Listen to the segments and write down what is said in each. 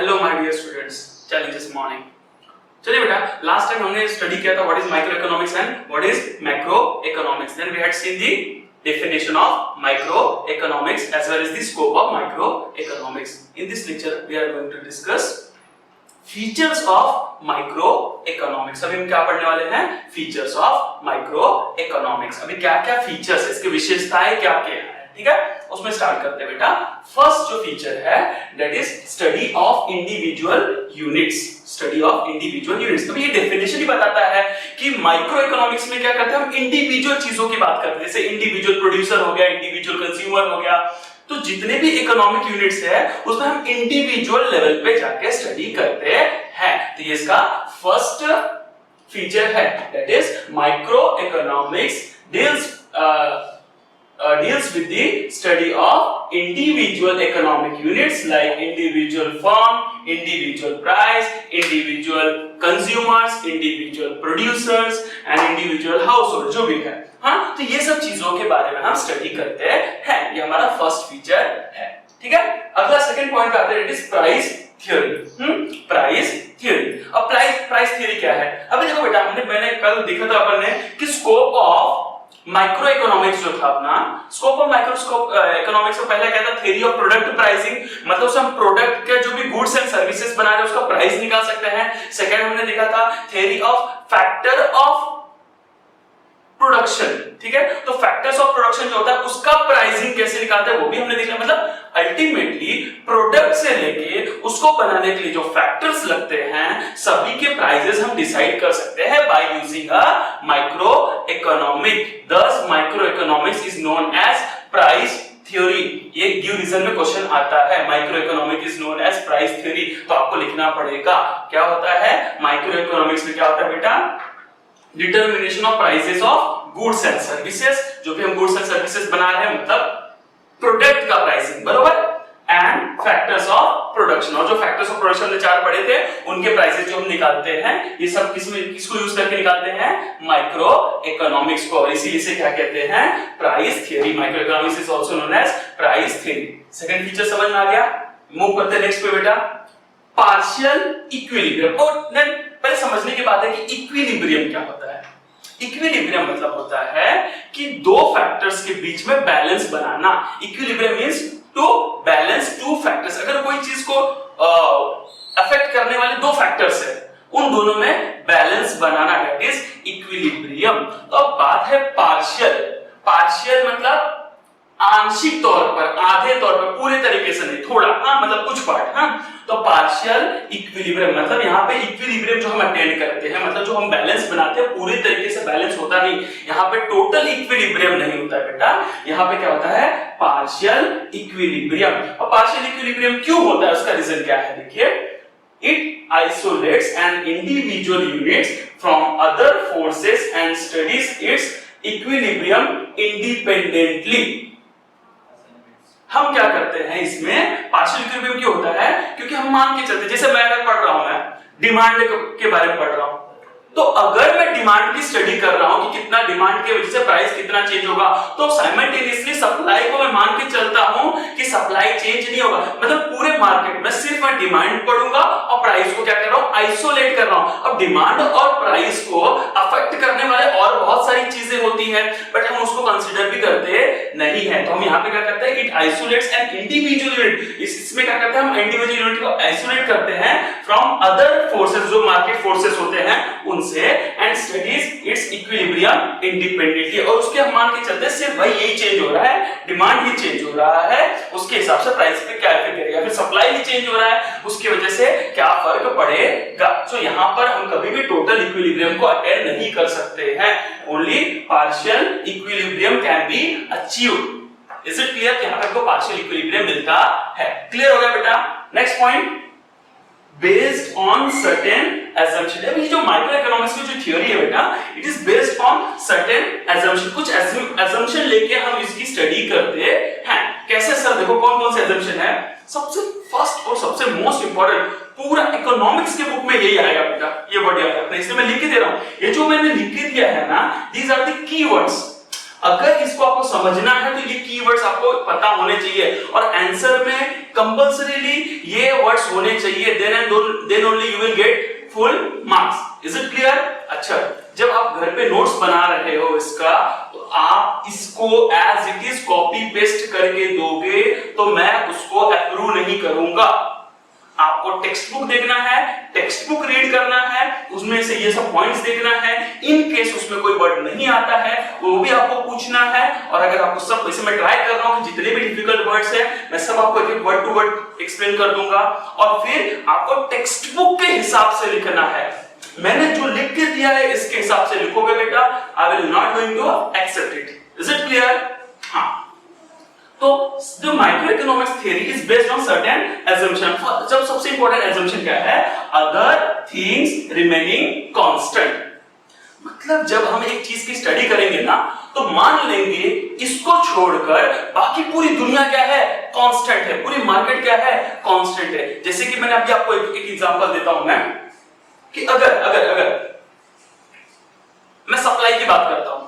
Hello my dear students, challenges morning. चलिए बेटा, last time हमने स्टडी किया था what is micro economics and what is macro economics. Then we had seen the definition of microeconomics as well as the scope of microeconomics. In this lecture we are going to discuss features of microeconomics. अभी हम क्या पढ़ने वाले हैं? features of microeconomics. अभी क्या क्या features, इसकी विशेषताएं क्या क्या है, ठीक है? उसमें स्टार्ट करते हैं बेटा। फर्स्ट जो फीचर है that is study of individual units. Study of individual units. तो ये डेफिनेशन ही बताता है कि माइक्रो इकोनॉमिक्स में क्या करते हैं, हम इंडिविजुअल चीजों की बात करते हैं, जैसे इंडिविजुअल प्रोड्यूसर हो गया, इंडिविजुअल कंज्यूमर हो गया। तो जितने भी इकोनॉमिक यूनिट्स है उसमें हम इंडिविजुअल लेवल पे जाके स्टडी करते हैं। तो ये इसका फर्स्ट फीचर है, that is micro economics deals with the study of individual economic units like individual firm, individual price, individual consumers, individual producers and individual household, जो भी है। हाँ, तो ये सब चीजों के बारे में हम स्टडी करते हैं। ये हमारा फर्स्ट फीचर है, ठीक है। अगला सेकंड पॉइंट पे आते हैं, it is price theory. Price theory. अब प्राइस थ्योरी क्या है? अभी देखो बेटा, मैंने कल देखा था अपन ने कि स्कोप ऑफ माइक्रो इकोनॉमिक्स जो था अपना, स्कोप ऑफ माइक्रोस्कोप इकोनॉमिक्स में पहले क्या था, थ्योरी ऑफ प्रोडक्ट प्राइसिंग, मतलब उसे हम प्रोडक्ट के जो भी गुड्स एंड सर्विसेज बना रहे हैं उसका प्राइस निकाल सकते हैं। सेकंड हमने देखा था theory of factor of production, ठीक है। तो फैक्टर्स ऑफ प्रोडक्शन जो होता है उसका प्राइसिंग कैसे निकालते हैं वो भी हमने देखा। मतलब अल्टीमेटली प्रोडक्ट से लेके उसको बनाने के लिए जो फैक्टर्स लगते हैं सभी के प्राइसेस हम डिसाइड कर सकते हैं by using a micro economic. Thus micro economics is known as price theory. ये गिव रीजन में क्वेश्चन आता है, micro economic is known as price theory. तो आपको लिखना पड़ेगा क्या होता है माइक्रो इकोनॉमिक्स में, क्या होता है बेटा, determination of prices of goods and services. जो भी हम गुड्स एंड सर्विसेज बना रहे हैं मतलब प्रोडक्ट का प्राइसिंग, बरोबर, एंड फैक्टर्स ऑफ प्रोडक्शन। और जो फैक्टर्स ऑफ प्रोडक्शन ने चार पढ़े थे उनके प्राइसेस जो हम निकालते हैं ये सब किसको यूज करके निकालते हैं, माइक्रो इकोनॉमिक्स को। इसीलिए इसे क्या कहते हैं, price theory. Micro economics is also known as price theory. Second feature समझ में आ गया। मूव करते हैं नेक्स्ट पे बेटा, पार्शियल इक्विलिब्रियम। और पहले समझने की बात है कि इक्विलिब्रियम क्या होता है। इक्विलिब्रियम मतलब होता है कि दो फैक्टर्स के बीच में बैलेंस बनाना। Equilibrium means to balance two factors. अगर कोई चीज को अफेक्ट करने वाले दो फैक्टर्स है उन दोनों में balance banana, that is equilibrium. तो अब बात है पार्शियल। पार्शियल मतलब आंशिक तौर पर, आधे तौर पर, पूरे तरीके से नहीं, थोड़ा, हाँ, मतलब कुछ पार्ट। हाँ, तो पार्शियल इक्विलिब्रियम मतलब यहाँ पे इक्विलिब्रियम जो हम अटेन करते हैं, मतलब जो हम बैलेंस बनाते हैं पूरे तरीके से बैलेंस होता नहीं। यहाँ पे टोटल इक्विलिब्रियम नहीं होता है बेटा, यहाँ पे क्या होता है, पार्शियल इक्विलिब्रियम। और पार्शियल इक्विलिब्रियम क्यों होता है उसका रीजन क्या है, देखिए, it isolates an individual units from other forces and studies its equilibrium independently। हम क्या करते हैं इसमें, पार्शियल इक्विलिब्रियम क्यों होता है, क्योंकि हम मान के चलते, जैसे मैं अगर पढ़ रहा हूं, मैं डिमांड के बारे में पढ़ रहा हूं, तो अगर मैं डिमांड की स्टडी कर रहा हूं कि कितना डिमांड की वजह से प्राइस कितना चेंज होगा, तो साइमल्टेनियसली सप्लाई को मैं मान के चलता हूं कि सप्लाई चेंज नहीं होगा। मतलब पूरे मार्केट में सिर्फ मैं डिमांड पढ़ूंगा और प्राइस को क्या कर रहा हूं, आइसोलेट कर रहा हूं। अब डिमांड और प्राइस को अफेक्ट करने वाले और बहुत सारी चीजें होती हैं, बट हम उसको कंसीडर भी करते नहीं है। तो हम यहाँ पे क्या करते हैं, it isolates an individual unit. इसमें क्या करते हैं, हम इंडिविजुअल यूनिट को आइसोलेट करते हैं फ्रॉम अदर फोर्सेस, जो मार्केट फोर्सेस होते हैं उनसे, and studies it's equilibrium independently. और उसके हम मान के चलते हैं सिर्फ भाई यही चेंज हो रहा है, डिमांड ही चेंज हो रहा है, उसके हिसाब से प्राइस पे क्या इफेक्ट करेगा, फिर सप्लाई भी चेंज हो रहा है, उसकी वजह से क्या फर्क पड़ेगा। सो यहाँ पर हम कभी भी टोटल इक्विलिब्रियम को अटेन नहीं कर सकते हैं। Only partial equilibrium can be achieved. Is it clear कि यहाँ पर आपको पार्शियल इक्विलिब्रियम मिलता है। क्लियर हो गया बेटा। Next point, based on certain assumption। अभी जो माइक्रो इकोनॉमिक्स की जो थ्योरी है बेटा, it is based on certain assumption। कुछ assumption लेके हम इसकी स्टडी करते हैं। कैसे सर, देखो कौन कौन से assumption है। सबसे फर्स्ट और सबसे मोस्ट इंपॉर्टेंट, पूरा इकोनॉमिक्स के बुक में यही आएगा बेटा, ये वर्ड आएगा, इसलिए मैं लिख के दे रहा हूं। ये जो मैंने लिख के दिया है ना, दीज आर द कीवर्ड्स। अगर इसको आपको समझना है तो ये कीवर्ड्स आपको पता होने चाहिए और आंसर में कंपल्सरीली ये वर्ड्स होने चाहिए, then only you will get full marks. Is it clear? अच्छा, जब आप घर पे नोट्स बना रहे हो इसका, तो आप इसको as it is copy paste करके दोगे तो मैं उसको अप्रूव नहीं करूंगा। आपको टेक्स्ट बुक देखना है, टेक्स्ट बुक रीड करना है, उसमें से ये सब पॉइंट्स देखना है, इन केस उसमें कोई वर्ड नहीं आता है वो भी आपको पूछना है। और अगर आपको सब, इसे मैं ट्राई कर रहा हूं कि जितने भी डिफिकल्ट वर्ड्स हैं मैं सब आपको एक वर्ड टू वर्ड एक्सप्लेन कर दूंगा और फिर आपको टेक्स्ट बुक के हिसाब से लिखना है। मैंने जो लिख के दिया है इसके हिसाब से लिखोगे बेटा, I will not going to accept it. Is it clear? हाँ, तो जो micro economics theory is based on certain assumption। जब सबसे इंपॉर्टेंट assumption क्या है? Other things remaining constant. मतलब जब हम एक चीज की स्टडी करेंगे ना तो मान लेंगे इसको छोड़कर बाकी पूरी दुनिया क्या है? कांस्टेंट है। पूरी मार्केट क्या है? कांस्टेंट है। जैसे कि मैंने अभी आपको एक एग्जांपल देता हूं मैं कि अगर मैं सप्लाई की बात करता हूं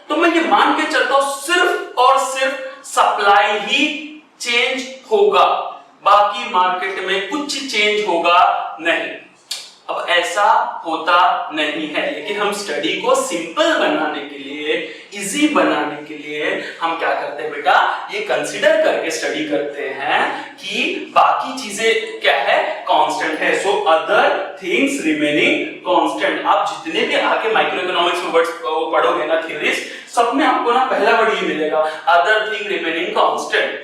तो मैं ये मान के चलता हूं सिर्फ और सिर्फ सप्लाई ही चेंज होगा, बाकी मार्केट में कुछ चेंज होगा नहीं। अब ऐसा होता नहीं है, लेकिन हम स्टडी को सिंपल बनाने के लिए, इजी बनाने के लिए हम क्या करते हैं बेटा, ये कंसीडर करके स्टडी करते हैं कि बाकी चीजें क्या है? कांस्टेंट है। So other things remaining constant. आप जितने भी आगे माइक्रो इकोनॉमिक्स में वर्ड्स पढ़ोगे ना, थ्योरीज, सब में आपको ना पहला वर्ड ये मिलेगा, अदर थिंग रिमेनिंग कांस्टेंट।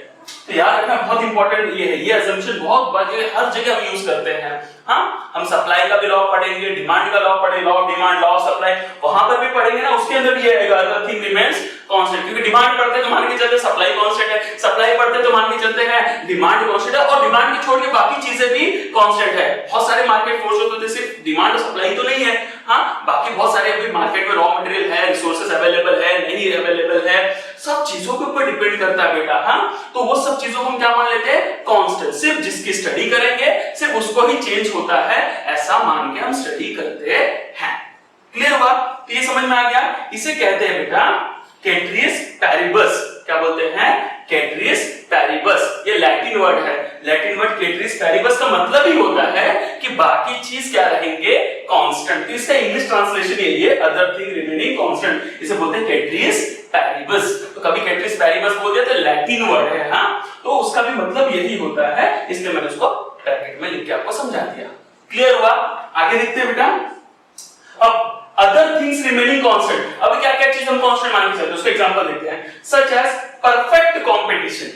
तो यार ना बहुत इंपॉर्टेंट ये है, ये असम्पशन बहुत हर जगह हम यूज करते हैं। हाँ, हम सप्लाई का भी लॉ पढ़ेंगे, डिमांड का लॉ पढ़ेंगे, law of demand, law of supply, वहां पर भी पढ़ेंगे ना, उसके अंदर भी ये आएगा अदर थिंग रिमेन्स कांस्टेंट। क्योंकि डिमांड पढ़ते तो मान के चलते सप्लाई कांस्टेंट है, सप्लाई पढ़ते तो मान के चलते हैं डिमांड कांस्टेंट है, और डिमांड के छोड़ के बाकी चीजें भी कांस्टेंट है। बहुत सारे मार्केट फोर्स होते हैं, सिर्फ डिमांड और सप्लाई तो नहीं है। हाँ, बाकी बहुत सारे अभी मार्केट में रॉ मटेरियल है, रिसोर्सेज अवेलेबल है, नहीं अवेलेबल है, सब चीजों के ऊपर डिपेंड करता है बेटा। हाँ, तो वो सब चीजों को हम क्या मान लेते हैं? कांस्टेंट। सिर्फ जिसकी स्टडी करेंगे सिर्फ उसको ही चेंज होता है, ऐसा मान के हम स्टडी करते हैं। क्लियर हुआ? तो ये समझ में आ गया। इसे कहते हैं बेटा कैटरिस पैरिबस। क्या बोलते हैं? कैटरिस पैरिबस। ये लैटिन वर्ड है। लैटिन वर्ड कैटरिस पैरिबस का मतलब ही होता है कि बाकी चीज क्या रहेंगे? कांस्टेंट। तो इसका इंग्लिश ट्रांसलेशन यही है, अदर थिंग रिमेनिंग कांस्टेंट। इसे बोलते हैं कैटरिस पैरिबस। तो कभी कैटरिस पैरिबस बोल दिया तो लैटिन वर्ड है। हाँ, तो उसका भी मतलब यही होता है, इसलिए मैंने उसको ब्रैकेट में लिख के आपको समझा दिया। क्लियर हुआ? आगे देखते हैं बेटा। अब अदर थिंग्स रिमेनिंग कांस्टेंट। अब क्या क्या चीज हम कांस्टेंट मान के चलते हैं, उसका एग्जांपल लेते हैं, सच एज परफेक्ट कंपटीशन।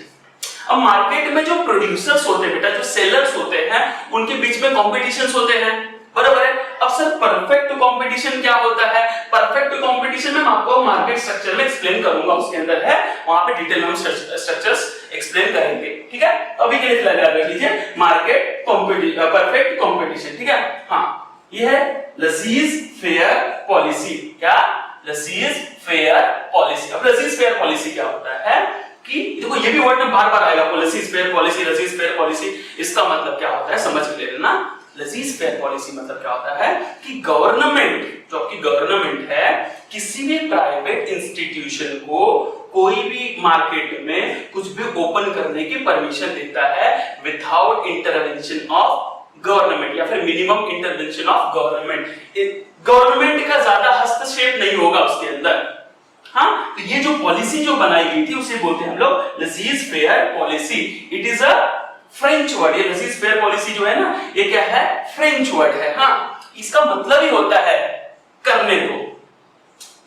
अब मार्केट में जो प्रोड्यूसर्स होते हैं बेटा, जो सेलर्स होते हैं, उनके बीच में कॉम्पिटिशंस होते हैं, बराबर है। अब सर परफेक्ट कंपटीशन क्या होता है? परफेक्ट कंपटीशन में मैं आपको मार्केट स्ट्रक्चर में एक्सप्लेन करूंगा, उसके अंदर है, वहां पे डिटेल में स्ट्रक्चर्स एक्सप्लेन करेंगे। ठीक है, अभी के लिए फिलहाल याद रख लीजिए मार्केट परफेक्ट कंपटीशन। ठीक है, हाँ, ये है लजीज फेयर पॉलिसी। क्या? लजीज फेयर पॉलिसी। अब लजीज फेयर पॉलिसी क्या होता है कि देखो, ये भी वर्ड में बार बार आएगा, लजीज फेयर पॉलिसी, लजीज फेयर पॉलिसी। इसका मतलब क्या होता है समझ के लेना। लजीज फेयर पॉलिसी मतलब क्या होता है कि गवर्नमेंट, जो आपकी गवर्नमेंट है, किसी भी प्राइवेट इंस्टीट्यूशन को कोई भी मार्केट में कुछ भी ओपन करने की परमिशन देता है विदाउट इंटरवेंशन ऑफ गवर्नमेंट, या फिर minimum intervention of government. Government का ज्यादा हस्तक्षेप नहीं होगा उसके अंदर। हाँ, तो ये जो पॉलिसी जो बनाई गई थी उसे बोलते हैं हम लोग लजीज fair policy. It is a French word. ये लजीज फेयर पॉलिसी जो है ना, ये क्या है? फ्रेंच वर्ड है। हाँ, इसका मतलब ही होता है करने दो।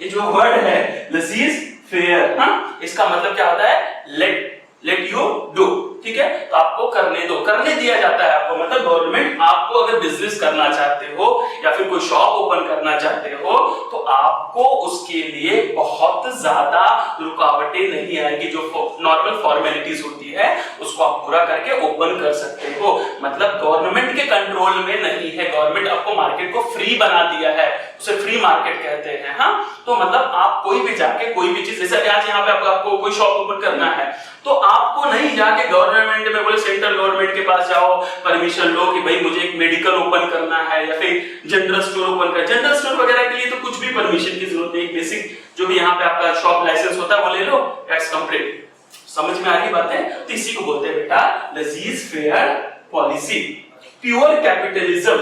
ये जो वर्ड है लजीज फेयर, हाँ, इसका मतलब क्या होता है? Let you do. ठीक है, तो आपको करने दो, करने दिया जाता है आपको। मतलब गवर्नमेंट आपको अगर बिजनेस करना चाहते हो या फिर कोई शॉप ओपन करना चाहते हो तो आपको उसके लिए बहुत ज्यादा रुकावटें नहीं आएगी। जो नॉर्मल फॉर्मेलिटीज होती है उसको आप पूरा करके ओपन कर सकते हो। मतलब गवर्नमेंट के कंट्रोल में नहीं है, गवर्नमेंट आपको मार्केट को फ्री बना दिया है, उसे फ्री मार्केट कहते हैं। हाँ, तो मतलब आप कोई भी जाके कोई भी चीज, जैसे आज यहाँ पे आपको कोई शॉप ओपन करना है तो आपको नहीं जाके गवर्नमेंट में बोले सेंट्रल गवर्नमेंट के पास जाओ, परमिशन लो कि भाई मुझे एक मेडिकल ओपन करना है या फिर जनरल स्टोर ओपन करना। जनरल स्टोर वगैरह के लिए तो कुछ भी परमिशन की जरूरत नहीं, बेसिक जो भी यहाँ पे आपका शॉप लाइसेंस होता है वो ले लो, टैक्स कंप्लीट। समझ में आ रही बातें? तो इसी को बोलते हैं बेटा लजीज fair policy. Pure capitalism,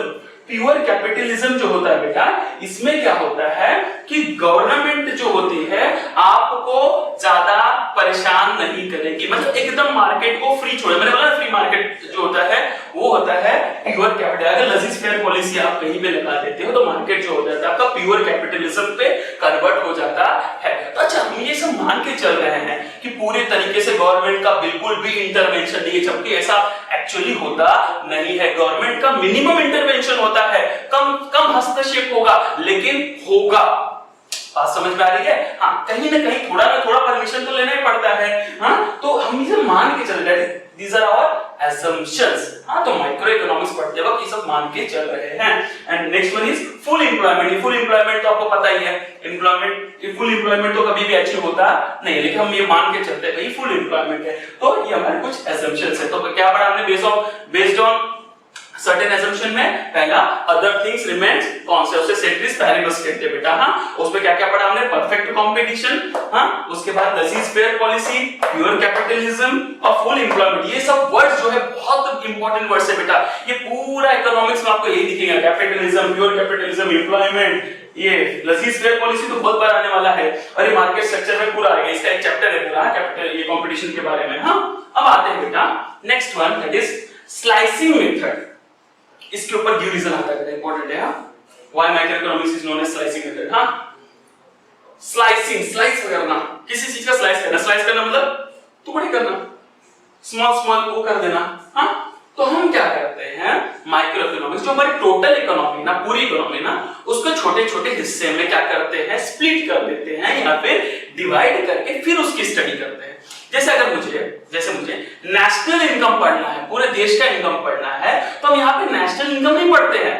pure capitalism जो होता है बेटा, इसमें क्या होता है कि गवर्नमेंट जो होती है आपको ज्यादा परेशान नहीं करेगी, मतलब एकदम मार्केट को फ्री छोड़े। मैंने बोला फ्री मार्केट जो होता है वो होता है प्योर कैपिटल। अगर लजीज फेयर पॉलिसी आप कहीं पे लगा देते हो तो मार्केट जो हो जाता है आपका प्योर कैपिटलिज्म पे कन्वर्ट हो जाता है। तो अच्छा, हम ये सब मान के चल रहे हैं कि पूरे तरीके से गवर्नमेंट का बिल्कुल भी इंटरवेंशन नहीं है, जबकि ऐसा एक्चुअली होता नहीं है। गवर्नमेंट का मिनिमम इंटरवेंशन होता है, कम हस्तक्षेप होगा, लेकिन होगा। बात समझ में आ रही है? हाँ, कहीं ना कहीं थोड़ा ना थोड़ा परमिशन तो लेना ही पड़ता है। हाँ, तो हम इसे मान के चल रहे हैं, these are our assumptions। हाँ, तो माइक्रो इकोनॉमिक्स पढ़ते वक्त ये सब मान के चल रहे हैं। And next one is full employment. Full employment तो आपको पता ही है, एम्प्लॉयमेंट, फुल एम्प्लॉयमेंट तो कभी भी अचीव होता नहीं है, लेकिन हम ये मान के चलते हैं भाई फुल एम्प्लॉयमेंट है। तो ये हमारे कुछ assumptions है। तो क्या पढ़ा हमने? बेस्ड ऑन सर्टेन assumption में पहला अदर थिंग्स रिमेन्स कॉन्स्टेंट, उसे सेंट्रीज पैरेबल्स कहते हैं बेटा। हाँ, उसमें क्या क्या पढ़ा हमने? परफेक्ट कंपटीशन, हाँ, उसके बाद लजीज फेयर पॉलिसी, प्योर कैपिटलिज्म और फुल एम्प्लॉयमेंट। ये सब वर्ड्स जो है बहुत इंपॉर्टेंट वर्ड्स है बेटा। ये पूरा इकोनॉमिक्स में आपको यही दिखेगा, कैपिटलिज्म, प्योर कैपिटलिज्म, एम्प्लॉयमेंट, ये लजीज फेयर पॉलिसी तो बहुत बार आने वाला है, और ये मार्केट स्ट्रक्चर में पूरा आएगा, इसका एक चैप्टर है पूरा कैपिटल ये कंपटीशन के बारे में। हाँ, अब आते हैं बेटा next one, that is slicing method. इसके ऊपर गिव रीजन आता है, इंपॉर्टेंट है। Why micro economics is known as slicing method. हां, स्लाइसिंग, स्लाइस करना, किसी चीज का स्लाइस करना। स्लाइस करना मतलब टुकड़े करना, स्मॉल स्मॉल वो कर देना। हां, तो हम क्या करते हैं, माइक्रो इकोनॉमिक्स जो हमारी टोटल इकोनॉमी ना, पूरी इकोनॉमी ना, उसको छोटे छोटे हिस्से में क्या करते हैं, स्प्लिट कर देते हैं, या फिर डिवाइड करके फिर उसकी स्टडी करते हैं। जैसे अगर मुझे नेशनल इनकम पढ़ना है, पूरे देश का इनकम पढ़ना है, तो हम यहाँ पे नेशनल इनकम नहीं पढ़ते हैं।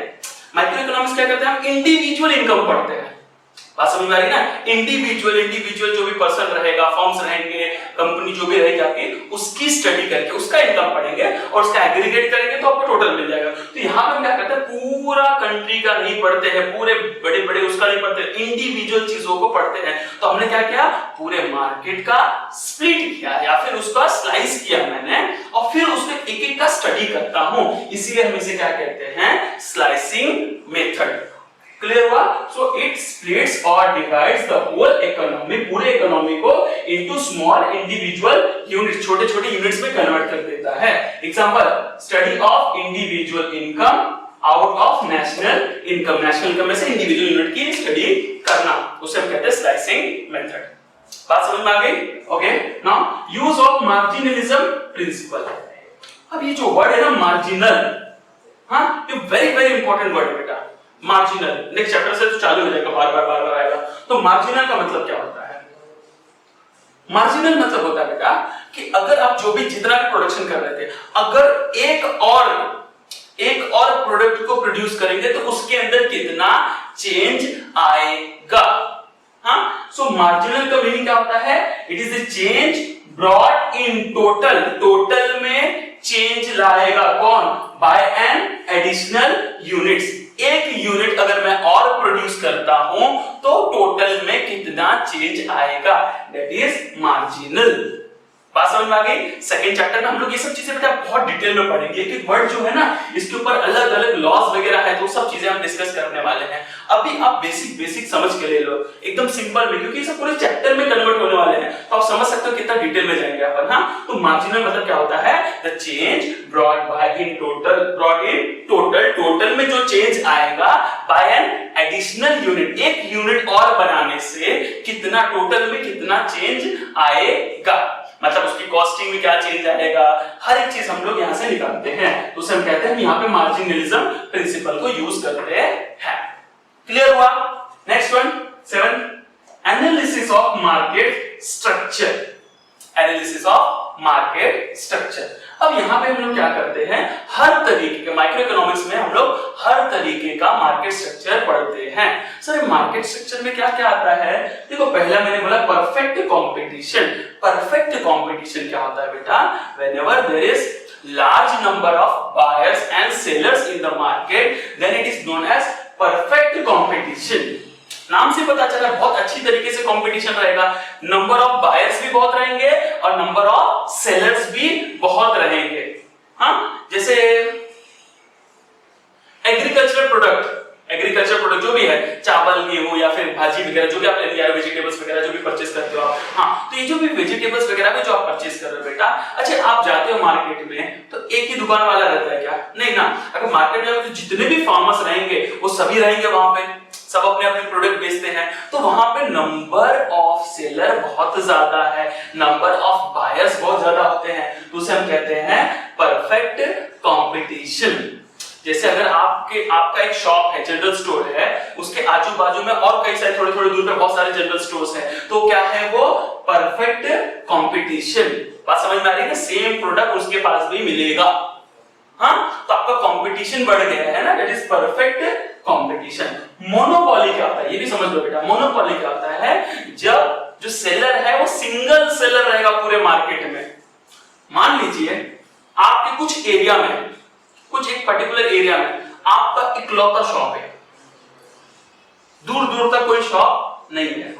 माइक्रो इकोनॉमिक्स क्या करते हैं, हम इंडिविजुअल इनकम पढ़ते हैं। बात समझ में आ रही ना? इंडिविजुअल जो भी पर्सन रहेगा, फर्म्स रहेंगे, कंपनी जो भी रहेगी आपकी, उसकी स्टडी करके उसका इनकम पढ़ेंगे और उसका एग्रीगेट करेंगे तो आपको टोटल मिल जाएगा। तो यहाँ पे हम क्या करते हैं, पूरा कंट्री का नहीं पढ़ते हैं, पूरे बड़े बड़े उसका नहीं पढ़ते, इंडिविजुअल चीजों को पढ़ते हैं। तो हमने क्या किया, पूरे मार्केट का स्प्लिट किया या फिर उसका स्लाइस किया मैंने, और फिर उसको एक एक का स्टडी करता हूं, इसीलिए हम इसे क्या कहते हैं, स्लाइसिंग मेथड। क्लियर हुआ? सो इट स्प्लिट्स और डिवाइड्स द होल इकोनॉमी, पूरे इकोनॉमी को इनटू स्मॉल इंडिविजुअल यूनिट, छोटे छोटे यूनिट्स में कन्वर्ट कर देता है। Example, study of individual income out of national income. National income में से इंडिविजुअल यूनिट की स्टडी करना, उसे हम कहते हैं स्लाइसिंग मेथड। बात समझ में आ गई? Okay, now use of marginalism principle. अब ये जो वर्ड है ना मार्जिनल, हाँ, ये वेरी वेरी इंपॉर्टेंट वर्ड है बेटा। मार्जिनल नेक्स्ट चैप्टर से तो चालू हो जाएगा, बार बार आएगा। तो मार्जिनल का मतलब क्या होता है? मार्जिनल मतलब होता है बेटा कि अगर आप जो भी जितना भी प्रोडक्शन कर रहे थे, अगर एक और प्रोडक्ट को प्रोड्यूस करेंगे तो उसके अंदर कितना चेंज आएगा। हाँ, सो मार्जिनल का मीनिंग क्या होता है? It is the change brought in total, total में चेंज लाएगा कौन? By an additional units. एक यूनिट अगर मैं और प्रोड्यूस करता हूं तो टोटल में कितना चेंज आएगा, दैट इज मार्जिनल। बात समझ में आ गई? सेकंड चैप्टर में हम लोग ये सब चीजें बेटा बहुत डिटेल में पढ़ेंगे। एक वर्ड जो है ना, इसके ऊपर अलग अलग लॉज वगैरह है, तो सब चीजें हम डिस्कस करने वाले हैं। अभी आप बेसिक समझ के ले लो, एकदम सिंपल में, क्योंकि ये सब पूरे चैप्टर में कन्वर्ट होने वाले हैं, तो आप समझ सकते हो कितना डिटेल में जाएंगे अपन। हाँ, तो मार्जिनल मतलब क्या होता है? The change brought in total में जो चेंज आएगा बाय एन एडिशनल यूनिट, एक यूनिट और बनाने से कितना टोटल में कितना चेंज आएगा, मतलब उसकी कॉस्टिंग में क्या चेंज आएगा, हर एक चीज हम लोग यहां से निकालते हैं। तो उसे हम कहते हैं, यहाँ पे मार्जिनलिज्म प्रिंसिपल को यूज करते हैं। क्लियर हुआ? Next one 7, analysis of market structure. Analysis of market structure. अब यहाँ पे हम लोग क्या करते हैं, हर तरीके के माइक्रो इकोनॉमिक्स में हम लोग हर तरीके का मार्केट स्ट्रक्चर पढ़ते हैं। सर मार्केट स्ट्रक्चर में क्या क्या आता है? देखो, पहला मैंने बोला परफेक्ट कंपटीशन। परफेक्ट कंपटीशन क्या होता है बेटा? Whenever there is large number of buyers and sellers in the market, then it is known as perfect competition. नाम से पता चला बहुत अच्छी तरीके से कंपटीशन रहेगा, नंबर ऑफ बायर्स भी बहुत रहेंगे और नंबर ऑफ सेलर्स भी बहुत रहेंगे। हाँ, जैसे एग्रीकल्चर प्रोडक्ट जो भी है, चावल, गेहूं या फिर भाजी वगैरह जो भी आप लेंगे, वेजिटेबल्स वगैरह जो भी परचेस करते हो आप। हाँ, तो ये जो भी वेजिटेबल्स वगैरह भी जो आप परचेस कर रहे हो बेटा, अच्छा आप जाते हो मार्केट में तो एक ही दुकान वाला रहता है क्या? नहीं ना, अगर मार्केट में तो जितने भी फार्मर्स रहेंगे वो सभी रहेंगे वहां पे, सब अपने अपने प्रोडक्ट बेचते हैं, तो वहां पे नंबर ऑफ सेलर बहुत ज्यादा है, नंबर ऑफ बायर्स बहुत ज्यादा होते हैं, तो उसे हम कहते हैं परफेक्ट कंपटीशन। जैसे अगर आपका एक शॉप है, जनरल स्टोर है, उसके आजू बाजू में और कई सारे थोड़े थोड़े दूर पे बहुत सारे जनरल स्टोर्स हैं, तो क्या है वो परफेक्ट कंपटीशन। बात समझ में आ रही है ना? सेम प्रोडक्ट उसके पास भी मिलेगा। हाँ, तो आपका कंपटीशन बढ़ गया है ना, that is perfect competition. Monopoly क्या होता है ये भी समझ लो बेटा। मोनोपोली क्या होता है? जब जो सेलर है वो सिंगल सेलर रहेगा पूरे मार्केट में। मान लीजिए आपके कुछ एरिया में, कुछ एक पर्टिकुलर एरिया में आपका इकलौता शॉप है, दूर दूर तक कोई शॉप नहीं है,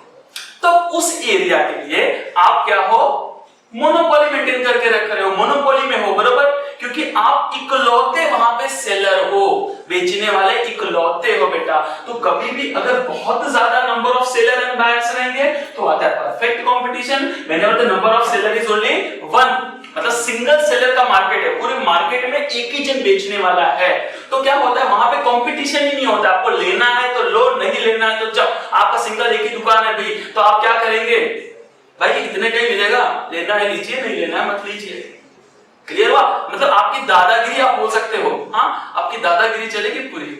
तो उस एरिया के लिए आप क्या हो? मोनोपोली मेंटेन करके रख रहे हो, मोनोपोली में हो, बरोबर, क्योंकि आप इकलौते वहां पे सेलर हो, बेचने वाले इकलौते हो बेटा। तो कभी भी अगर बहुत ज्यादा number of seller and buyers रहेंगे तो आता है perfect competition. Whenever the number of seller is only one, मतलब सिंगल सेलर का मार्केट है, पूरे मार्केट में एक ही जन बेचने वाला है, तो क्या होता है वहां पे कंपटीशन ही नहीं होता। आपको लेना है तो लो, नहीं लेना है तो जब आपका सिंगल एक ही दुकान है भाई, तो आप क्या करेंगे? भाई इतने का ही मिलेगा, लेना है लीजिए, नहीं लेना है मत लीजिए। क्लियर हुआ? मतलब आपकी दादागिरी आप बोल सकते हो, हाँ, आपकी दादागिरी चलेगी पूरी।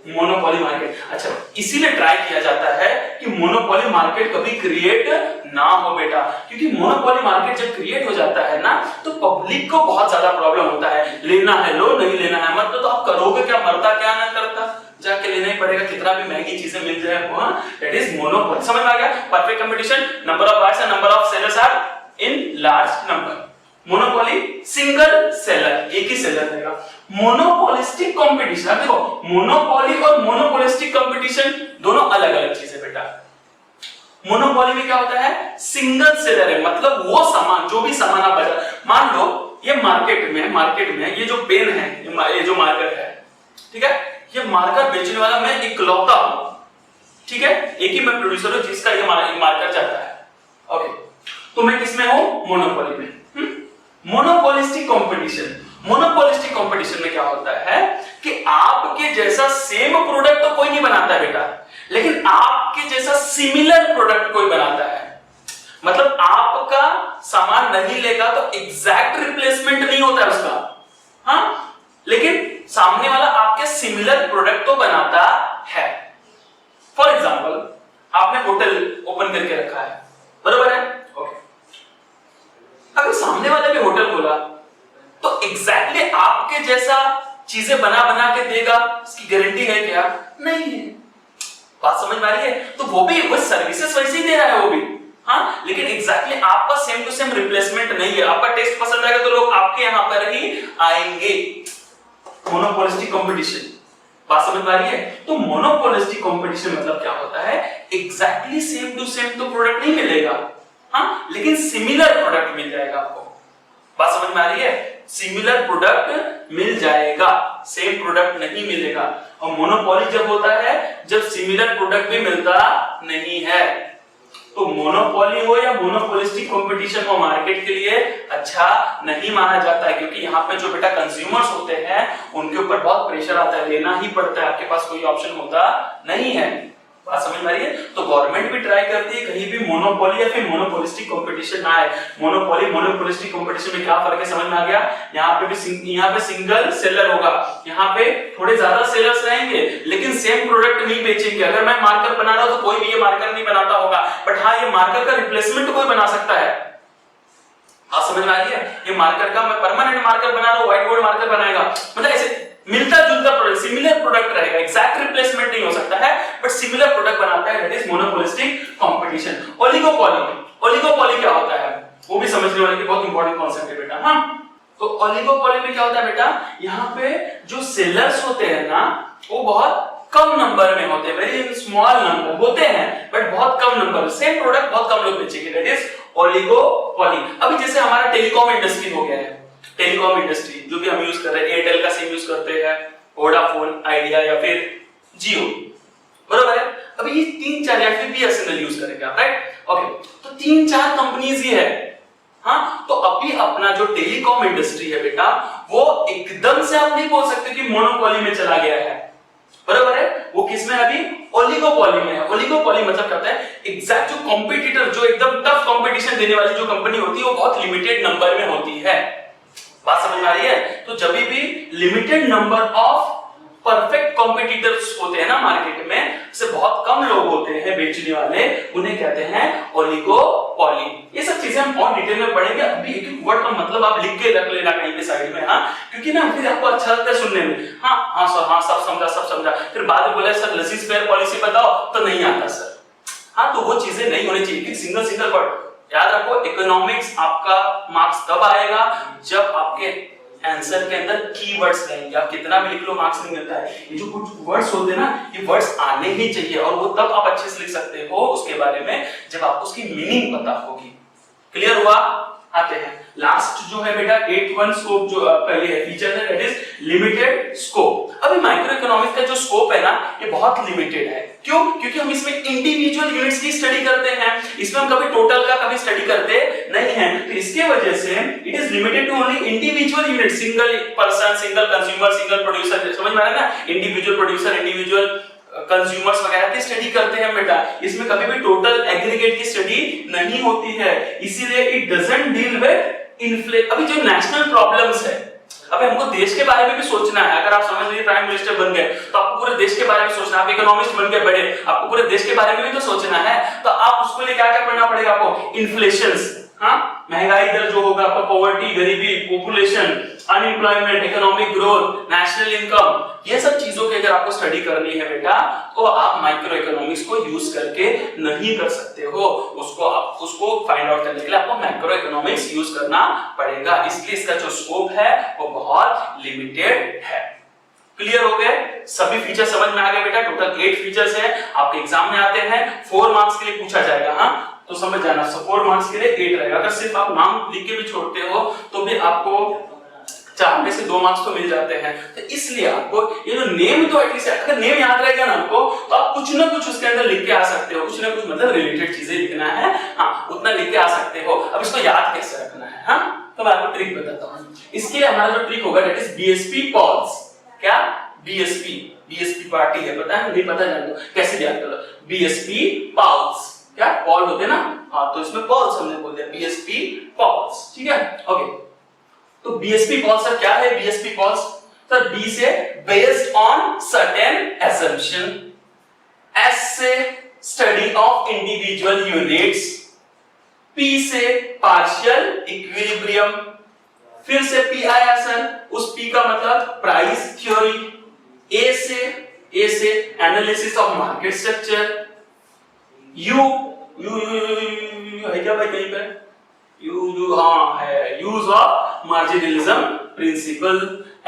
मोनोपोली मार्केट, अच्छा इसीलिए ट्राई किया जाता है कि मोनोपोली मार्केट कभी क्रिएट ना हो बेटा, क्योंकि मोनोपोली मार्केट जब क्रिएट हो जाता है ना तो पब्लिक को बहुत ज्यादा प्रॉब्लम होता है। लेना है लो, नहीं लेना है मत लो, तो आप करोगे क्या? मरता क्या ना करता, जाके लेना ही पड़ेगा, कितना भी महंगी चीजें मिल जाए वो। That is monopoly. समझ में आ गया? Perfect competition, number of buyers and number of sellers are in large number. Monopoly single seller, एक ही सेलर रहेगा। मोनोपोलिस्टिक कंपटीशन, देखो मोनोपोली और मोनोपोलिस्टिक कंपटीशन दोनों अलग अलग चीजें बेटा। मोनोपोली में क्या होता है? सिंगल सेलर है, मतलब वो सामान, जो भी सामान आप बाजार, मान लो ये मार्केट में ये जो पेन है, ये जो मार्कर है, ठीक है, ये मार्कर बेचने वाला मैं इकलौता हूं, ठीक है, एक ही मैं प्रोड्यूसर हूं जिसका ये मार्कर जाता है। ओके, तो मैं किसमें हूं? मोनोपोली में। मोनोपोलिस्टिक कंपटीशन में क्या होता है कि आपके जैसा सेम प्रोडक्ट तो कोई नहीं बनाता बेटा, लेकिन आपके जैसा सिमिलर प्रोडक्ट कोई बनाता है। मतलब आपका सामान नहीं लेगा तो एग्जैक्ट रिप्लेसमेंट नहीं होता है उसका, हाँ, लेकिन सामने वाला आपके सिमिलर प्रोडक्ट तो बनाता है। फॉर एग्जाम्पल आपने होटल ओपन करके रखा है, बरोबर है? ओके, अगर सामने वाले भी होटल खोला तो एग्जैक्टली आपके जैसा चीजें बना बना के देगा, इसकी गारंटी है क्या? नहीं है। बात समझ में आ रही है? तो वो भी वो सर्विसेज वैसे ही दे रहा है वो भी, हाँ, लेकिन एग्जैक्टली आपका सेम टू सेम रिप्लेसमेंट नहीं है। आपका टेस्ट पसंद आएगा तो लोग आपके यहां पर ही आएंगे। मोनोपोलिस्टिक कंपटीशन, बात समझ में आ रही है? तो मोनोपोलिस्टिक कंपटीशन मतलब क्या होता है? एग्जैक्टली सेम टू सेम तो प्रोडक्ट नहीं मिलेगा, हाँ, लेकिन सिमिलर प्रोडक्ट मिल जाएगा आपको। बात समझ में आ रही है? सिमिलर प्रोडक्ट मिल जाएगा, सेम प्रोडक्ट नहीं मिलेगा। और मोनोपोली जब होता है जब सिमिलर प्रोडक्ट भी मिलता नहीं है। तो मोनोपोली हो या मोनोपोलिस्टिक कंपटीशन हो मार्केट के लिए अच्छा नहीं माना जाता है, क्योंकि यहाँ पे जो बेटा कंज्यूमर्स होते हैं उनके ऊपर बहुत प्रेशर आता है, लेना ही पड़ता है, आपके पास कोई ऑप्शन होता नहीं है। बात समझ में आ रही है? तो गवर्नमेंट भी ट्राई करती है कहीं भी मोनोपोली या फिर मोनोपोलिस्टिक कंपटीशन ना आए। मोनोपोली मोनोपोलिस्टिक कंपटीशन में क्या फर्क है समझ में आ गया? यहाँ पे सिंगल सेलर होगा, यहाँ पे थोड़े ज्यादा सेलर्स रहेंगे लेकिन सेम प्रोडक्ट नहीं बेचेंगे। अगर मैं मार्कर बना रहा हूं तो कोई भी ये मार्कर नहीं बनाता होगा, बट हाँ ये मार्कर का रिप्लेसमेंट कोई बना सकता है। आप समझ में आ रही है? ये मार्कर का मैं परमानेंट मार्कर बना रहा हूं, व्हाइट बोर्ड मार्कर बनाएगा, मतलब ऐसे मिलता जुलता प्रोडक्ट, सिमिलर प्रोडक्ट रहेगा, एग्जैक्ट रिप्लेसमेंट नहीं हो सकता है, बट सिमिलर प्रोडक्ट बनाता है, that is monopolistic competition. Oligopoly क्या होता है वो भी समझने वाले की बहुत इंपॉर्टेंट कॉन्सेप्ट है बेटा। हाँ, तो ओलिगोपोली में क्या होता है बेटा? यहाँ पे जो सेलर्स होते हैं ना वो बहुत कम नंबर में होते हैं, वेरी स्मॉल नंबर होते हैं बट बहुत कम नंबर, सेम प्रोडक्ट बहुत कम लोग बेचेंगे, दैट इज ओलिगोपोली। अभी जैसे हमारा टेलीकॉम इंडस्ट्री हो गया है, टेलीकॉम इंडस्ट्री जो भी हम यूज कर रहे हैं, एयरटेल का सिम यूज करते हैं, वोडाफोन, आइडिया या फिर जियो, बरोबर है। अभी ये 3-4 या फिर बीएसएनएल यूज करेंगे आप, राइट? ओके, तो 3-4 कंपनीज ही है। हाँ, तो अभी अपना जो टेलीकॉम इंडस्ट्री है बेटा, वो एकदम से आप नहीं बोल सकते कि मोनोपोली में चला गया है, बराबर है। वो किसमें है अभी? ओलिगोपोली में है। ओलिगोपोली मतलब क्या होता है? एग्जैक्ट जो कॉम्पिटिटर, जो एकदम टफ कंपटीशन देने वाली जो कंपनी होती है, वो बहुत लिमिटेड नंबर में होती है। बात समझ में आ रही है? तो जब भी limited number of perfect competitors होते हैं ना मार्केट में, से बहुत कम लोग होते हैं बेचने वाले, उन्हें कहते हैं ओलिगोपोली। ये सब चीजें हम और डिटेल में पढ़ेंगे। अभी एक एक वर्ड का मतलब आप लिख के रख लेना कहीं पे साइड में, हाँ, क्योंकि ना फिर आपको अच्छा लगता है सुनने में। हाँ सर, हाँ सब समझा, फिर बाद में बोले सर लेसिस फेयर पॉलिसी बताओ, तो नहीं आता सर। हाँ, तो वो चीजें नहीं होनी चाहिए कि सिंगल वर्ड याद रखो। इकोनॉमिक्स आपका मार्क्स तब आएगा जब आपके आंसर के अंदर कीवर्ड्स रहेंगे। आप कितना भी लिख लो मार्क्स नहीं मिलता है। ये जो कुछ वर्ड्स होते हैं ना, ये वर्ड्स आने ही चाहिए, और वो तब आप अच्छे से लिख सकते हो उसके बारे में जब आपको उसकी मीनिंग पता होगी। क्लियर हुआ? आते हैं लास्ट जो है बेटा 8.1 स्कोप जो पहले है फीचर है, दैट इज लिमिटेड स्कोप। अभी माइक्रो इकोनॉमिक्स का जो स्कोप है ना, ये बहुत लिमिटेड है। क्यों? क्योंकि हम इसमें इंडिविजुअल यूनिट्स की स्टडी करते हैं, इसमें हम कभी टोटल का कभी स्टडी करते नहीं हैं। तो इसके वजह से it is limited to only individual unit, single person, single consumer, single producer. समझ में आ रहा है ना? इंडिविजुअल प्रोड्यूसर, इंडिविजुअल कंज्यूमर्स वगैरह की स्टडी करते हैं बेटा। इसमें कभी भी टोटल एग्रीगेट की स्टडी नहीं होती है, इसीलिए it doesn't deal with inflation. अभी जो नेशनल प्रॉब्लम्स है, अबे हमको देश के बारे में भी सोचना है। अगर आप समझ लीजिए प्राइम मिनिस्टर बन गए तो आपको पूरे देश के बारे में सोचना है। आप इकोनॉमिस्ट बन गए बड़े, आपको पूरे देश के बारे में भी तो सोचना है। तो आप उसके लिए क्या क्या पढ़ना पड़ेगा आपको? इन्फ्लेशन, हाँ, महंगाई दर जो होगा आपका, पॉवर्टी, गरीबी, population, unemployment, economic growth, national income, ये सब चीजों की अगर आपको स्टडी करनी है बेटा, तो आप माइक्रो इकोनॉमिक्स को यूज करके नहीं कर सकते हो। उसको फाइंड आउट करने के लिए आपको मैक्रो इकोनॉमिक्स यूज करना पड़ेगा। इसलिए इसका जो स्कोप है वो बहुत लिमिटेड है। क्लियर हो गए? सभी फीचर समझ में आ गए बेटा? टोटल 8 फीचर्स हैं, आपके एग्जाम में आते हैं, 4 मार्क्स के लिए पूछा जाएगा। हाँ, तो समझ जाना, 4 मार्क्स के लिए 8 रहेगा। अगर सिर्फ आप नाम लिख के भी छोड़ते हो तो भी आपको 4 में से 2 मार्क्स तो मिल जाते हैं। तो इसलिए आपको ये जो नेम, तो एटलीस्ट अगर नेम याद रहेगा ना आपको, तो आप कुछ ना कुछ उसके अंदर लिख के आ सकते हो। कुछ ना कुछ मतलब रिलेटेड चीजें लिखना है, हाँ, उतना लिख के आ सकते हो। अब इसको याद कैसे रखना है, हाँ, तो मैं आपको ट्रिक बताता हूँ। इसके लिए हमारा जो ट्रिक होगा दैट इज बीएसपी पॉल्स। क्या? बीएसपी पार्टी है, पता है? नहीं पता, जान लो कैसे याद करो। बीएसपी पॉल्स, क्या पॉल होते हैं ना, हाँ, तो इसमें पॉल्स हमने बोल दिया, बीएसपी पॉल्स, ठीक है? ओके, तो बीएसपी पॉल्स सर क्या है? बीएसपी पॉल्स सर बी से based on certain assumption, S से study of individual units, P से पार्शियल इक्विलिब्रियम, फिर से पीआई सर, उस पी का मतलब प्राइस थ्योरी, ए से analysis of market structure, U है क्या भाई कहीं पे? यू हाँ है, use of marginalism principle,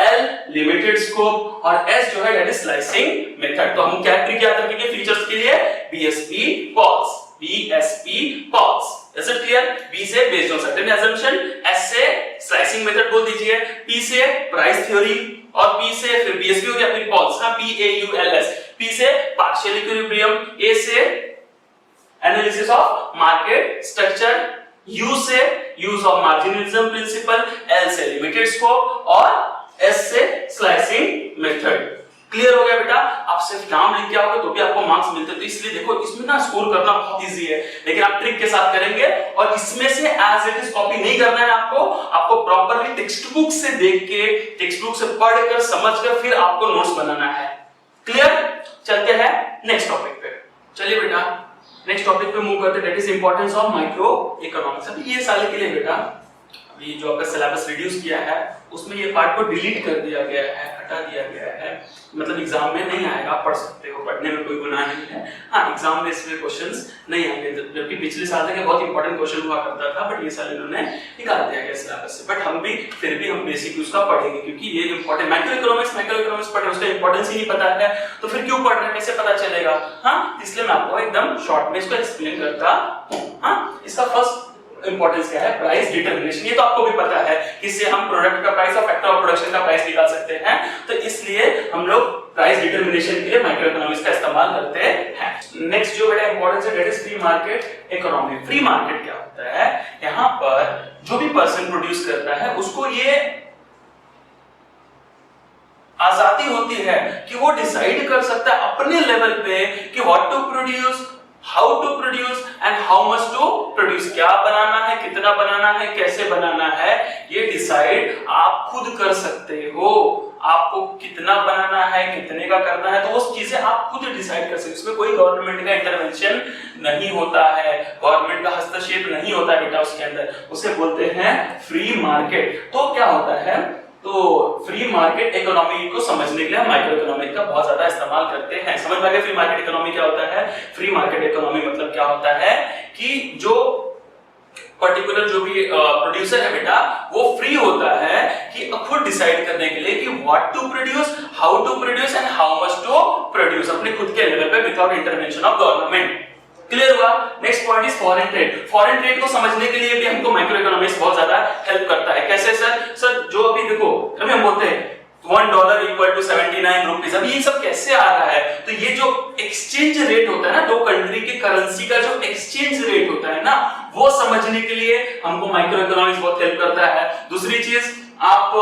L limited scope, और एस जो है दैट इज स्लाइसिंग मेथड। तो हम क्या ट्रिक याद रखेंगे फीचर्स के लिए? BSP pols, BSP pols. Is it clear? B से based on certain assumption, S से स्लाइसिंग मेथड बोल दीजिए, पी से प्राइस थ्योरी, और पी से फिर बीएसपी हो गया, फिर पॉल्स, हां, P A U L S, P से पार्शियल इक्विलिब्रियम, ए से analysis of market structure, you से use of marginalism principle, L से लिमिटेड स्कोप, और एस से स्लाइसिंग मेथड। क्लियर हो गया बेटा? आप सिर्फ नाम लिख के आओगे तो भी आपको मार्क्स मिलते हैं। तो इसलिए देखो, इसमें ना स्कोर करना बहुत इजी है, लेकिन आप ट्रिक के साथ करेंगे, और इसमें से एज इट इज कॉपी नहीं करना है आपको प्रॉपर्ली टेक्स्ट बुक से देख के, टेक्स्ट बुक से पढ़कर समझकर फिर आपको नोट्स बनाना है। क्लियर? चलते हैं नेक्स्ट टॉपिक पे। चलिए बेटा, नेक्स्ट टॉपिक पे मूव करते हैं, that is importance of micro economics. अभी ये साल के लिए बेटा, अभी जो आपका सिलेबस रिड्यूस किया है उसमें ये पार्ट को डिलीट कर दिया गया है, हटा दिया गया है, मतलब एग्जाम में नहीं आएगा, पढ़ सकते हो, पढ़ने में कोई गुनाह नहीं है। हाँ, एग्जाम में इसमें क्वेश्चंस नहीं आएंगे, जबकि पिछले साल तक बहुत इंपॉर्टेंट क्वेश्चन हुआ करता था, बट ये साल इन्होंने निकाल दिया गया सिलेबस से। बट हम भी फिर भी हम बेसिक उसका पढ़ेंगे, क्योंकि ये इंपॉर्टेंट माइक्रो इकोनॉमिक्स पढ़े, उसका इंपॉर्टेंस ही नहीं पता है तो फिर क्यों पढ़ रहे हैं, कैसे पता चलेगा। हाँ, इसलिए मैं आपको एकदम शॉर्ट में इसको एक्सप्लेन करता हूँ। हाँ, इसका फर्स्ट इंपॉर्टेंस क्या है, प्राइस डिटरमिनेशन। ये तो आपको भी पता है कि इससे हम प्रोडक्ट का प्राइस और फैक्टर ऑफ प्रोडक्शन का प्राइस निकाल सकते हैं, तो इसलिए हम लोग प्राइस डिटरमिनेशन के लिए माइक्रो इकोनॉमिक्स का इस्तेमाल करते हैं। नेक्स्ट जो बड़ा इंपॉर्टेंस है, that is free market economy. Free market क्या होता है, यहां पर जो भी पर्सन प्रोड्यूस करता है उसको ये आजादी होती है कि वो डिसाइड कर सकता है अपने लेवल पे कि what to produce, how to produce and how much to produce. क्या बनाना है, कितना बनाना है, कैसे बनाना है, ये डिसाइड आप खुद कर सकते हो। आपको कितना बनाना है, कितने का करना है, तो वो चीजें आप खुद डिसाइड कर सकते हो। इसमें कोई गवर्नमेंट का इंटरवेंशन नहीं होता है, गवर्नमेंट का हस्तक्षेप नहीं होता है बेटा उसके अंदर। उसे बोलते हैं फ्री मार्केट। तो क्या होता है, तो फ्री मार्केट इकोनॉमी को समझने के लिए हम माइक्रो इकोनॉमी का बहुत ज्यादा इस्तेमाल करते हैं। समझ में आ गया फ्री मार्केट इकोनॉमी क्या होता है। फ्री मार्केट इकोनॉमी मतलब क्या होता है कि जो पर्टिकुलर जो भी प्रोड्यूसर है बेटा, वो फ्री होता है कि खुद डिसाइड करने के लिए कि what to produce, how to produce and how much to produce, अपने खुद के लेवल पे without intervention of government. Clear हुआ। Next point is foreign trade. Foreign trade को समझने के लिए भी हमको माइक्रो इकोनॉमिक्स बहुत ज्यादा हेल्प करता है। कैसे सर जो अभी देखो, अभी हम बोलते हैं $1 इक्वल टू 79 रुपीज, अब ये सब कैसे आ रहा है, तो ये जो एक्सचेंज रेट होता है ना, दो कंट्री के करेंसी का जो एक्सचेंज रेट होता है ना, वो समझने के लिए हमको माइक्रो इकोनॉमिक्स बहुत हेल्प करता है। दूसरी चीज, आप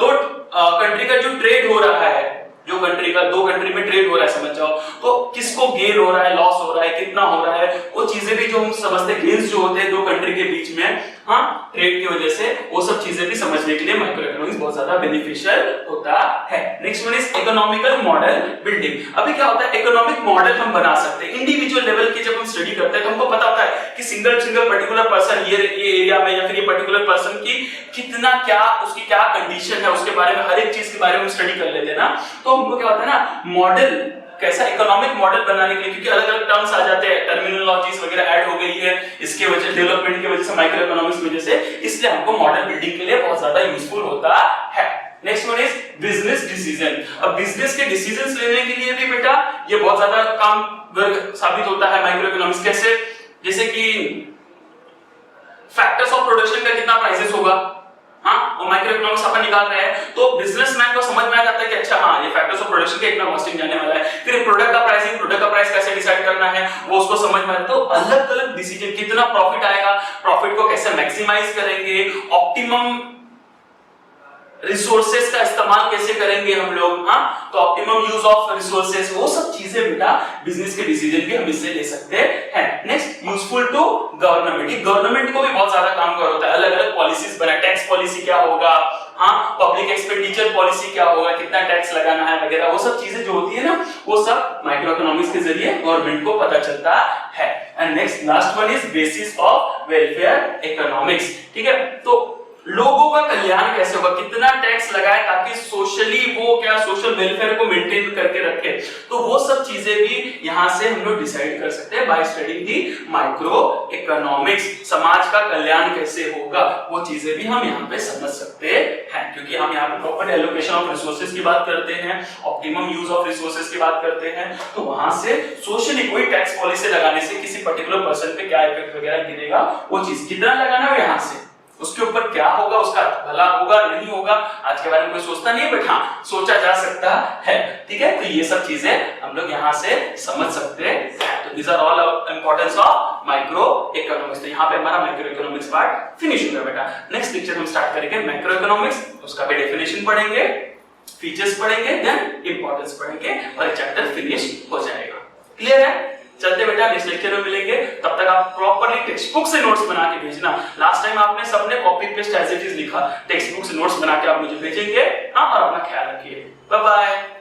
दो कंट्री का जो ट्रेड हो रहा है, जो कंट्री का दो कंट्री में ट्रेड हो रहा है, समझ जाओ, तो किसको गेन हो रहा है, लॉस हो रहा है, कितना हो रहा है, वो चीजें भी जो हम समझते हैं, गेन्स जो होते हैं दो कंट्री के बीच में, हाँ, ट्रेड की वजह से, वो सब चीजें भी समझने के लिए माइक्रो इकोनॉमिक्स बहुत ज्यादा बेनिफिशियल होता है। Next one is economical model building. अभी क्या होता है, इकोनॉमिक मॉडल हम बना सकते हैं इंडिविजुअल लेवल की। जब हम स्टडी करते हैं तो हमको पता होता है कि सिंगल पर्टिकुलर पर्सन ये एरिया में, या फिर ये पर्टिकुलर पर्सन की कितना, क्या उसकी क्या कंडीशन है, उसके बारे में हर एक चीज के बारे में स्टडी कर लेते हैं ना, तो हमको क्या होता है ना, मॉडल कैसा इकोनॉमिक मॉडल बनाने के लिए, क्योंकि अलग अलग टर्म्स आ जाते हैं, टर्मिनोलॉजीज वगैरह ऐड हो गई है इसके वजह, डेवलपमेंट की वजह से, माइक्रो इकोनॉमिक्स की वजह से, इसलिए हमको मॉडल बिल्डिंग के लिए बहुत ज्यादा यूजफुल होता है। Next one is business decision. अब बिजनेस के डिसीजंस लेने के लिए भी बेटा ये बहुत ज्यादा काम साबित होता है माइक्रो इकोनॉमिक्स। कैसे, जैसे कि फैक्टर्स ऑफ प्रोडक्शन का कितना प्राइसेस होगा, हाँ, वो माइक्रो इकोनॉमिक्स अपन निकाल रहे हैं, तो बिजनेसमैन को समझ में आ जाता है कि अच्छा हाँ, ये फैक्टर्स ऑफ प्रोडक्शन का इतना कॉस्टिंग जाने वाला है। फिर प्रोडक्ट का प्राइसिंग, प्रोडक्ट का प्राइस कैसे डिसाइड करना है, वो उसको समझ में आता है। तो अलग अलग डिसीजन, कितना प्रॉफिट आएगा, प्रॉफिट को कैसे मैक्सिमाइज करेंगे, ऑप्टिमम रिसोर्सेस का इस्तेमाल कैसे करेंगे हम लोग, हाँ, तो ऑप्टिमम यूज ऑफ रिसोर्सेस, वो सब चीजें बेटा बिजनेस के डिसीजन भी हम इससे ले सकते हैं। Next, useful to government. Government को भी बहुत ज्यादा काम कर होता है, अलग अलग पॉलिसीज बना, टैक्स पॉलिसी क्या होगा, हाँ, पब्लिक एक्सपेंडिचर पॉलिसी क्या होगा, कितना टैक्स लगाना है वगैरह, वो सब चीजें जो होती है ना, वो सब माइक्रो इकोनॉमिक्स के जरिए गवर्नमेंट को पता चलता है। And next last one is basis of welfare economics. ठीक है, तो लोगों का कल्याण कैसे होगा, कितना टैक्स लगाए ताकि सोशली वो क्या सोशल वेलफेयर को मेंटेन करके रखे, तो वो सब चीजें भी यहां से हम लोग डिसाइड कर सकते हैं by studying the micro economics. समाज का कल्याण कैसे होगा, वो चीजें भी हम यहाँ पे समझ सकते हैं, क्योंकि हम यहाँ पे प्रॉपर एलोकेशन ऑफ रिसोर्सेज की बात करते हैं, ऑप्टिमम यूज ऑफ रिसोर्सेज की बात करते हैं, तो वहां से सोशली कोई टैक्स पॉलिसी लगाने से किसी पर्टिकुलर पर्सन पे क्या इफेक्ट वगैरह गिरेगा, वो चीज कितना लगाना है यहाँ से, उसके ऊपर क्या होगा, उसका भला होगा नहीं होगा, आज के बारे में कोई सोचता नहीं है, बट हाँ सोचा जा सकता है। ठीक है, तो ये सब चीजें हम लोग यहाँ से समझ सकते हैं। तो these are all importance of micro economics. तो यहाँ पे हमारा माइक्रो इकोनॉमिक्स पार्ट फिनिश हो गया बेटा। नेक्स्ट लेक्चर हम स्टार्ट करेंगे माइक्रो इकोनॉमिक्स, उसका भी डेफिनेशन पढ़ेंगे, फीचर्स पढ़ेंगे, देन इंपॉर्टेंस पढ़ेंगे और ये चैप्टर फिनिश हो जाएगा। क्लियर है? चलते बेटा, नेक्स्ट लेक्चर में मिलेंगे, तब तक आप प्रॉपर्ली टेक्स्ट बुक से नोट्स बना के भेजना। लास्ट टाइम आपने सबने copy paste as it is लिखा, टेक्स्ट बुक से नोट्स बना के आप मुझे भेजेंगे। हाँ, और अपना ख्याल रखिए। Bye bye.